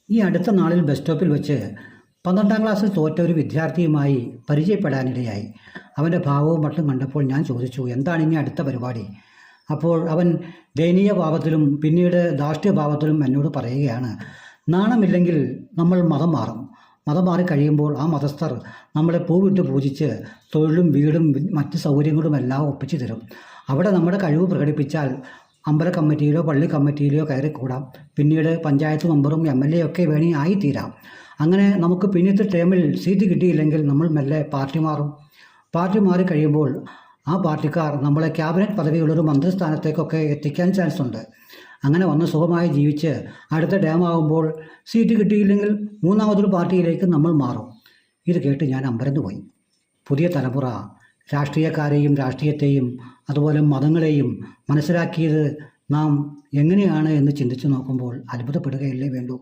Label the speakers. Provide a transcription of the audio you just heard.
Speaker 1: ഈ അടുത്ത നാളിൽ ബസ് സ്റ്റോപ്പിൽ വെച്ച് 12ാം ക്ലാസ്സിൽ തോറ്റ ഒരു വിദ്യാർത്ഥിയുമായി പരിചയപ്പെടാനിടയായി. അവൻ്റെ ഭാവവും മട്ടും കണ്ടപ്പോൾ ഞാൻ ചോദിച്ചു, എന്താണ് ഇനി അടുത്ത പരിപാടി? അപ്പോൾ അവൻ ദയനീയ ഭാവത്തിലും പിന്നീട് ധാർഷ്ട്യ ഭാവത്തിലും എന്നോട് പറയുകയാണ്, നാണമില്ലെങ്കിൽ നമ്മൾ മതം മാറും. മതം മാറിക്കഴിയുമ്പോൾ ആ മതസ്ഥർ നമ്മളെ പൂവിട്ട് പൂജിച്ച് തൊഴിലും വീടും മറ്റ് സൗകര്യങ്ങളും എല്ലാം ഒപ്പിച്ചു തരും. അവിടെ നമ്മുടെ കഴിവ് പ്രകടിപ്പിച്ചാൽ അമ്പല കമ്മിറ്റിയിലോ പള്ളി കമ്മിറ്റിയിലോ കയറിക്കൂടാം. പിന്നീട് പഞ്ചായത്ത് മെമ്പറും MLA ഒക്കെ വേണി ആയിത്തീരാം. അങ്ങനെ നമുക്ക് പിന്നത്തെ ടേമിൽ സീറ്റ് കിട്ടിയില്ലെങ്കിൽ നമ്മൾ മെല്ലെ പാർട്ടി മാറും. പാർട്ടി മാറിക്കഴിയുമ്പോൾ ആ പാർട്ടിക്കാർ നമ്മളെ ക്യാബിനറ്റ് പദവിയുള്ളൊരു മന്ത്രിസ്ഥാനത്തേക്കൊക്കെ എത്തിക്കാൻ ചാൻസ് ഉണ്ട്. അങ്ങനെ വന്ന് സുഖമായി ജീവിച്ച് അടുത്ത ടേമാകുമ്പോൾ സീറ്റ് കിട്ടിയില്ലെങ്കിൽ മൂന്നാമതൊരു പാർട്ടിയിലേക്ക് നമ്മൾ മാറും. ഇത് കേട്ട് ഞാൻ അമ്പരന്ന് പോയി. പുതിയ തലമുറ രാഷ്ട്രീയക്കാരെയും രാഷ്ട്രീയത്തെയും അതുപോലെ മതങ്ങളെയും മനസ്സിലാക്കിയത് നാം എങ്ങനെയാണ് എന്ന് ചിന്തിച്ചു നോക്കുമ്പോൾ അത്ഭുതപ്പെടുകയല്ലേ വേണ്ടൂ.